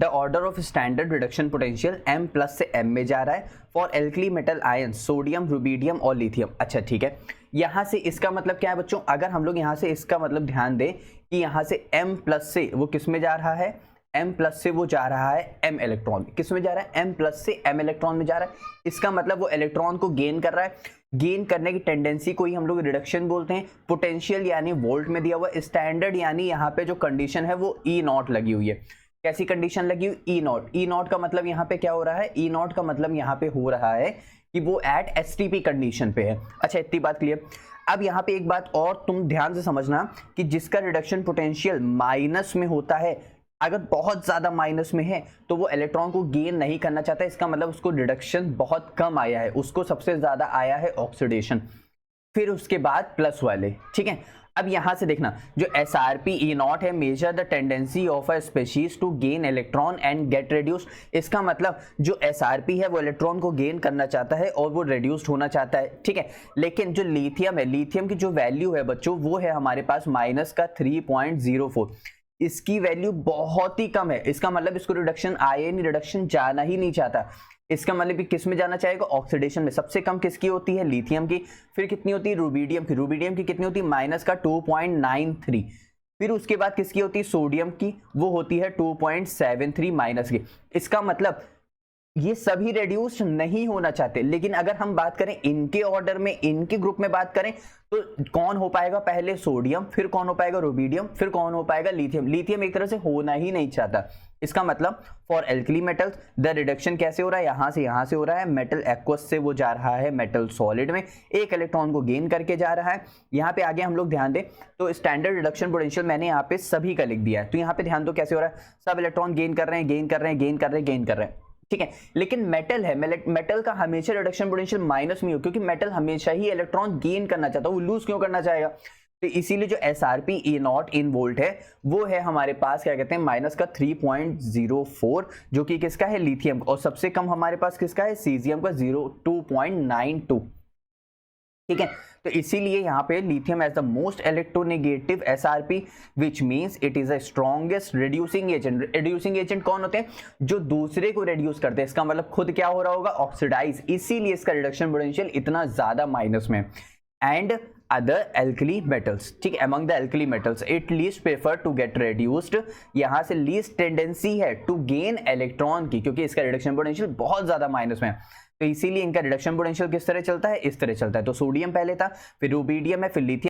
The order of standard reduction potential m plus से m में जा रहा है for alkali metal ion sodium, rubidium और लिथियम। अच्छा ठीक है, यहाँ से इसका मतलब क्या है बच्चों, अगर हम लोग यहाँ से इसका मतलब ध्यान दें कि यहाँ से m प्लस से वो किस में जा रहा है, m प्लस से वो जा रहा है m इलेक्ट्रॉन, किस में जा रहा है, m प्लस से m इलेक्ट्रॉन में जा रहा है। इसका मतलब वो इलेक्ट्रॉन को गेन कर रहा है, गेन करने की टेंडेंसी को ही हम लोग रिडक्शन बोलते हैं। पोटेंशियल यानी वोल्ट में दिया हुआ, स्टैंडर्ड यानी यहाँ पे जो कंडीशन है वो ई नॉट लगी हुई है। कैसी कंडीशन लगी हुई, ई नॉट। ई नॉट का मतलब यहाँ पे क्या हो रहा है, ई नॉट का मतलब यहाँ पे हो रहा है कि वो एट एसटीपी कंडीशन पे है। अच्छा इतनी बात क्लियर। अब यहाँ पे एक बात और तुम ध्यान से समझना कि जिसका रिडक्शन पोटेंशियल माइनस में होता है, अगर बहुत ज्यादा माइनस में है तो वो इलेक्ट्रॉन को गेन नहीं करना चाहता, इसका मतलब उसको रिडक्शन बहुत कम आया है, उसको सबसे ज्यादा आया है ऑक्सीडेशन, फिर उसके बाद प्लस वाले। ठीक है, अब यहां से देखना जो SRP E नॉट है, measure the tendency of a species to gain electron and get reduce. इसका मतलब जो SRP है वो इलेक्ट्रॉन को गेन करना चाहता है और वो रिड्यूस्ड होना चाहता है। ठीक है, लेकिन जो लिथियम है, लिथियम की जो वैल्यू है बच्चों वो है हमारे पास माइनस का 3.04। इसकी वैल्यू बहुत ही कम है, इसका मतलब इसको रिडक्शन आए नहीं, रिडक्शन जाना ही नहीं चाहता। इसका मतलब कि किस में जाना चाहेगा, ऑक्सीडेशन में। सबसे कम किसकी होती है, लिथियम की। फिर कितनी होती है, रुबीडियम की। रुबीडियम की कितनी होती है, माइनस का 2.93। फिर उसके बाद किसकी होती है, सोडियम की, वो होती है 2.73 माइनस की। इसका मतलब ये सभी रेड्यूस नहीं होना चाहते, लेकिन अगर हम बात करें इनके ऑर्डर में, इनके ग्रुप में बात करें तो कौन हो पाएगा, पहले सोडियम, फिर कौन हो पाएगा, रुबीडियम, फिर कौन हो पाएगा, लिथियम। लिथियम एक तरह से होना ही नहीं चाहता। इसका मतलब for alkali metals the reduction कैसे हो रहा है, यहां से हो रहा है, मेटल एक्वस से वो जा रहा है मेटल सॉलिड में, एक इलेक्ट्रॉन को गेन करके जा रहा है। यहाँ पे आगे हम लोग ध्यान दें तो स्टैंडर्ड रिडक्शन पोटेंशियल मैंने यहाँ पे सभी का लिख दिया है, तो यहाँ पे ध्यान दो कैसे हो रहा है, सब इलेक्ट्रॉन गेन कर रहे हैं, गेन कर रहे हैं, गेन कर रहे हैं, गेन कर रहे हैं। ठीक है, लेकिन मेटल है, मेटल का हमेशा रिडक्शन पोटेंशियल माइनस में हो, क्योंकि मेटल हमेशा ही इलेक्ट्रॉन गेन करना चाहता है, वो लूज क्यों करना चाहेगा। तो इसीलिए जो SRP E not in volt है वो है हमारे पास क्या कहते हैं, माइनस का 3.04, जो कि किसका है, लिथियम, और सबसे कम हमारे पास किसका है, सीजियम का 2.92। ठीक है, तो इसीलिए यहाँ पे lithium as the most electronegative SRP which means it is the strongest reducing agent. Reducing agent कौन होते हैं, जो दूसरे को रिड्यूस करते हैं, इसका मतलब खुद क्या हो रहा होगा, ऑक्सीडाइज, इसीलिए इसका रिडक्शन पोटेंशियल इतना ज्यादा माइनस में। एंड अदर एल्कली मेटल्स, ठीक है, among the alkali metals it least prefer to get reduced. यहां से लीस्ट टेंडेंसी है टू गेन इलेक्ट्रॉन की, क्योंकि इसका रिडक्शन पोटेंशियल बहुत ज्यादा माइनस में है, तो इसीलिए इनका रिडक्शन पोटेंशियल किस तरह चलता है, इस तरह चलता है। तो सोडियम पहले था, फिर रुबीडियम है, फिर लिथियम।